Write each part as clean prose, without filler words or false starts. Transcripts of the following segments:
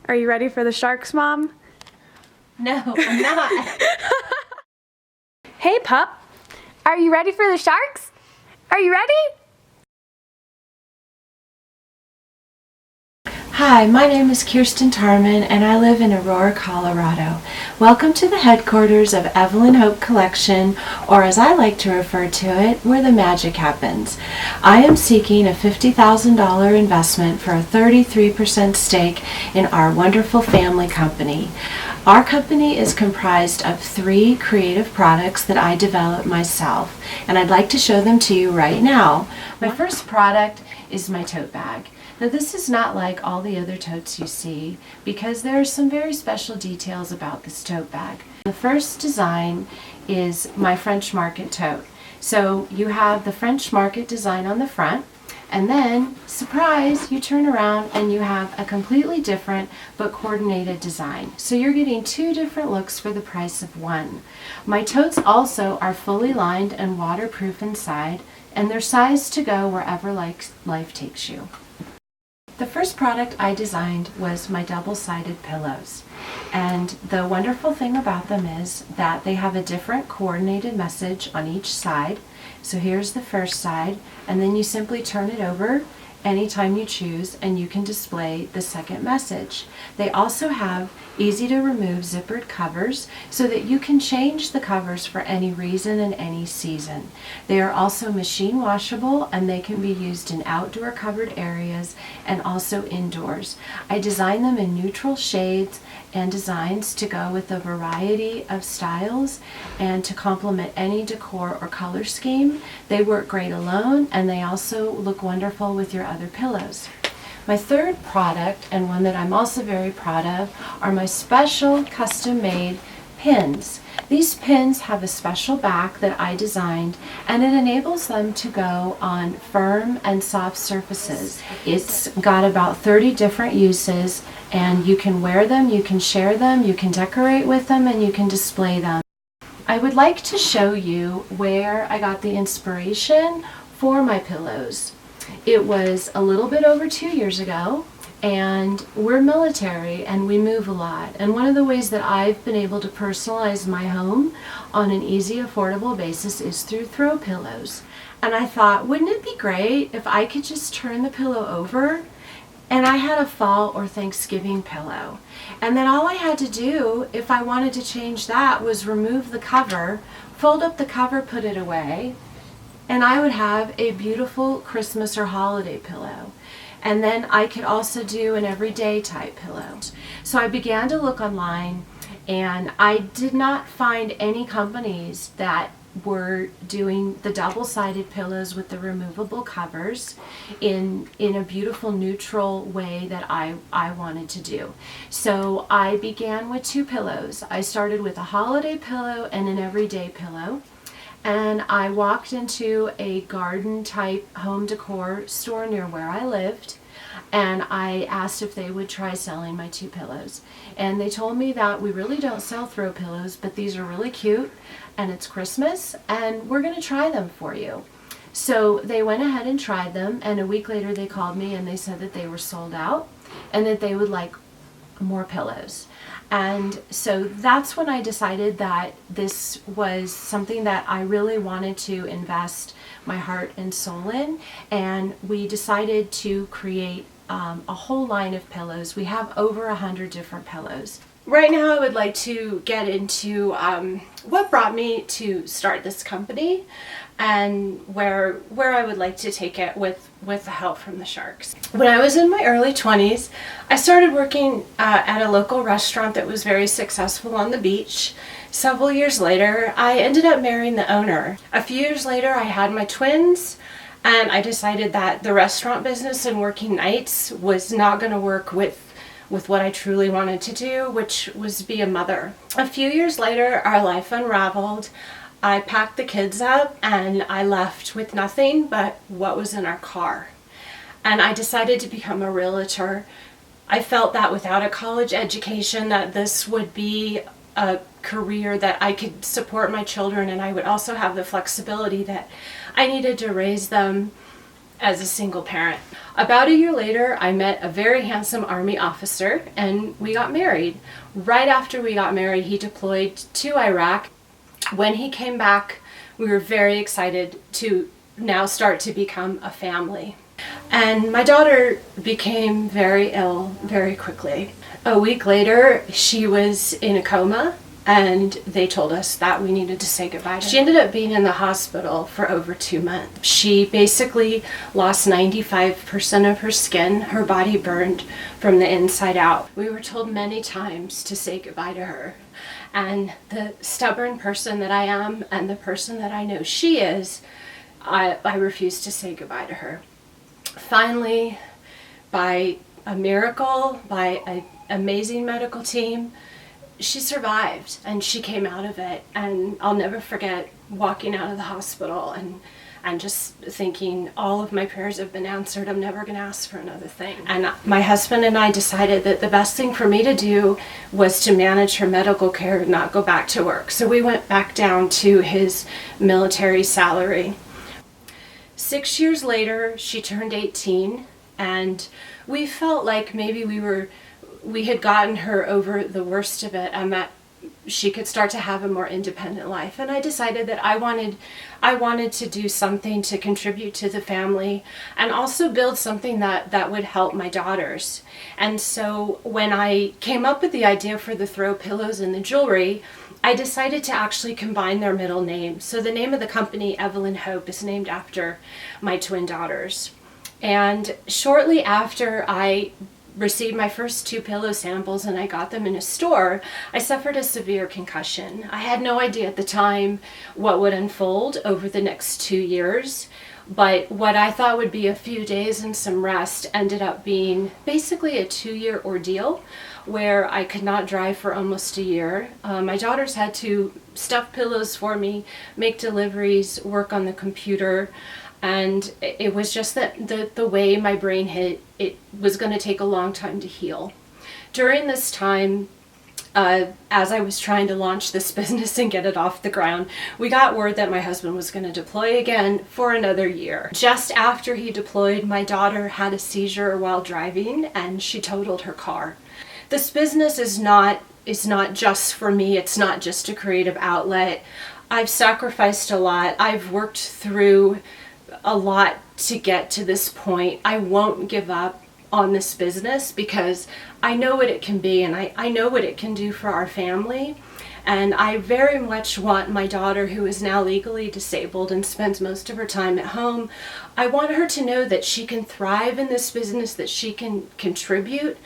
Are you ready for the sharks, Mom? No, I'm not. Hey, pup. Are you ready for the sharks? Are you ready? Hi, my name is Kirsten Tarman and I live in Aurora, Colorado. Welcome to the headquarters of Evelyn Hope Collection, or as I like to refer to it, where the magic happens. I am seeking a $50,000 investment for a 33% stake in our wonderful family company. Our company is comprised of 3 creative products that I developed myself, and I'd like to show them to you right now. My first product is my tote bag. Now this is not like all the other totes you see because there are some very special details about this tote bag. The first design is my French Market tote. So you have the French Market design on the front, and then, surprise, you turn around and you have a completely different but coordinated design. So you're getting 2 different looks for the price of 1. My totes also are fully lined and waterproof inside, and they're sized to go wherever life takes you. The first product I designed was my double-sided pillows, and the wonderful thing about them is that they have a different coordinated message on each side. So here's the first side, and then you simply turn it over anytime you choose and you can display the second message. They also have easy to remove zippered covers so that you can change the covers for any reason and any season. They are also machine washable and they can be used in outdoor covered areas and also indoors. I designed them in neutral shades and designs to go with a variety of styles and to complement any decor or color scheme. They work great alone and they also look wonderful with your other pillows. My third product, and one that I'm also very proud of, are my special custom-made pins. These pins have a special back that I designed, and it enables them to go on firm and soft surfaces. It's got about 30 different uses, and you can wear them, you can share them, you can decorate with them, and you can display them. I would like to show you where I got the inspiration for my pillows. It was a little bit over 2 years ago, and we're military and we move a lot. And one of the ways that I've been able to personalize my home on an easy, affordable basis is through throw pillows. And I thought, wouldn't it be great if I could just turn the pillow over and I had a fall or Thanksgiving pillow? And then all I had to do, if I wanted to change that, was remove the cover, fold up the cover, put it away, and I would have a beautiful Christmas or holiday pillow. And then I could also do an everyday type pillow. So I began to look online, and I did not find any companies that were doing the double-sided pillows with the removable covers in a beautiful neutral way that I wanted to do. So I began with 2 pillows. I started with a holiday pillow and an everyday pillow. And I walked into a garden type home decor store near where I lived, and I asked if they would try selling my 2 pillows. And they told me that we really don't sell throw pillows, but these are really cute and it's Christmas and we're going to try them for you. So they went ahead and tried them, and a week later they called me and they said that they were sold out and that they would like more pillows. And so that's when I decided that this was something that I really wanted to invest my heart and soul in, and we decided to create a whole line of pillows. We have over 100 different pillows. Right now I would like to get into what brought me to start this company and where I would like to take it with the help from the sharks. When I was in my early 20s, I started working at a local restaurant that was very successful on the beach. Several years later, I ended up marrying the owner. A few years later, I had my twins, and I decided that the restaurant business and working nights was not going to work with what I truly wanted to do, which was be a mother. A few years later, our life unraveled. I packed the kids up and I left with nothing but what was in our car. And I decided to become a realtor. I felt that without a college education that this would be a career that I could support my children, and I would also have the flexibility that I needed to raise them as a single parent. About a year later, I met a very handsome Army officer and we got married. Right after we got married, he deployed to Iraq. When he came back, we were very excited to now start to become a family. And my daughter became very ill very quickly. A week later, she was in a coma, and they told us that we needed to say goodbye to her. She ended up being in the hospital for over 2 months. She basically lost 95% of her skin. Her body burned from the inside out. We were told many times to say goodbye to her. And the stubborn person that I am and the person that I know she is, I refused to say goodbye to her. Finally, by a miracle, by an amazing medical team, she survived and she came out of it. And I'll never forget walking out of the hospital and just thinking, all of my prayers have been answered. I'm never going to ask for another thing. And my husband and I decided that the best thing for me to do was to manage her medical care and not go back to work. So we went back down to his military salary. 6 years later, she turned 18, and we felt like maybe we had gotten her over the worst of it and that she could start to have a more independent life. And I decided that I wanted to do something to contribute to the family and also build something that would help my daughters. And so when I came up with the idea for the throw pillows and the jewelry, I decided to actually combine their middle names. So the name of the company, Evelyn Hope, is named after my twin daughters. And shortly after I received my first 2 pillow samples and I got them in a store, I suffered a severe concussion. I had no idea at the time what would unfold over the next 2 years, but what I thought would be a few days and some rest ended up being basically a 2-year ordeal where I could not drive for almost a year. My daughters had to stuff pillows for me, make deliveries, work on the computer. And it was just that the way my brain hit, it was going to take a long time to heal. During this time, as I was trying to launch this business and get it off the ground, we got word that my husband was going to deploy again for another year. Just after he deployed, my daughter had a seizure while driving and she totaled her car. This business is not just for me. It's not just a creative outlet. I've sacrificed a lot. I've worked through a lot to get to this point. I won't give up on this business because I know what it can be and I know what it can do for our family. And I very much want my daughter, who is now legally disabled and spends most of her time at home, I want her to know that she can thrive in this business, that she can contribute,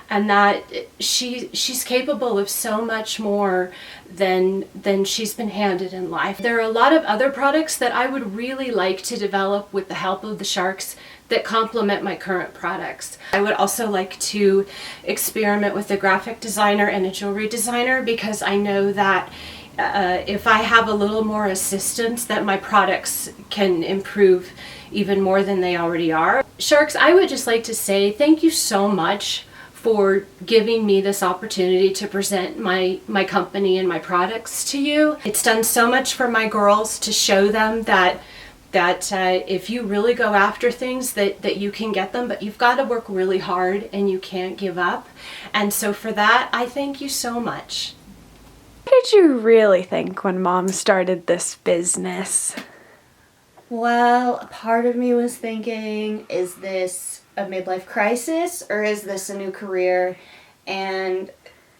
and that she's capable of so much more than she's been handed in life. There are a lot of other products that I would really like to develop with the help of the Sharks that complement my current products. I would also like to experiment with a graphic designer and a jewelry designer because I know that if I have a little more assistance, that my products can improve even more than they already are. Sharks, I would just like to say thank you so much for giving me this opportunity to present my company and my products to you. It's done so much for my girls to show them that if you really go after things that you can get them, but you've got to work really hard and you can't give up. And so for that, I thank you so much. What did you really think when Mom started this business? Well, a part of me was thinking, is this a midlife crisis or is this a new career? And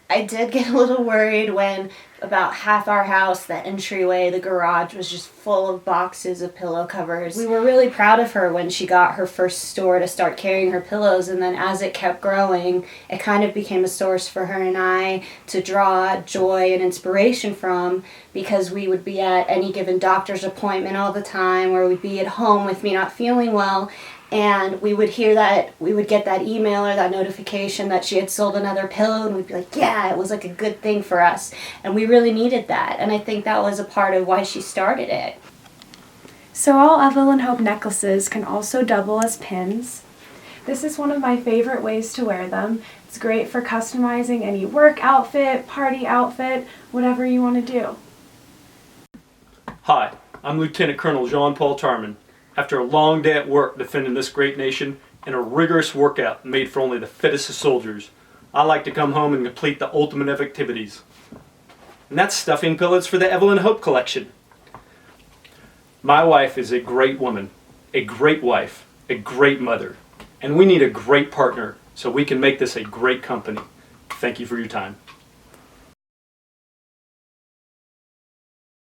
I did get a little worried when about half our house, the entryway, the garage was just full of boxes of pillow covers. We were really proud of her when she got her first store to start carrying her pillows, and then as it kept growing, it kind of became a source for her and I to draw joy and inspiration from, because we would be at any given doctor's appointment all the time, or we'd be at home with me not feeling well, and we would get that email or that notification that she had sold another pillow, and we'd be like, yeah, it was like a good thing for us. And we really needed that. And I think that was a part of why she started it. So all Evelyn Hope necklaces can also double as pins. This is one of my favorite ways to wear them. It's great for customizing any work outfit, party outfit, whatever you want to do. Hi, I'm Lieutenant Colonel Jean-Paul Tarman, After a long day at work defending this great nation and a rigorous workout made for only the fittest of soldiers, I like to come home and complete the ultimate of activities. And that's stuffing pillows for the Evelyn Hope collection. My wife is a great woman, a great wife, a great mother, and we need a great partner so we can make this a great company. Thank you for your time.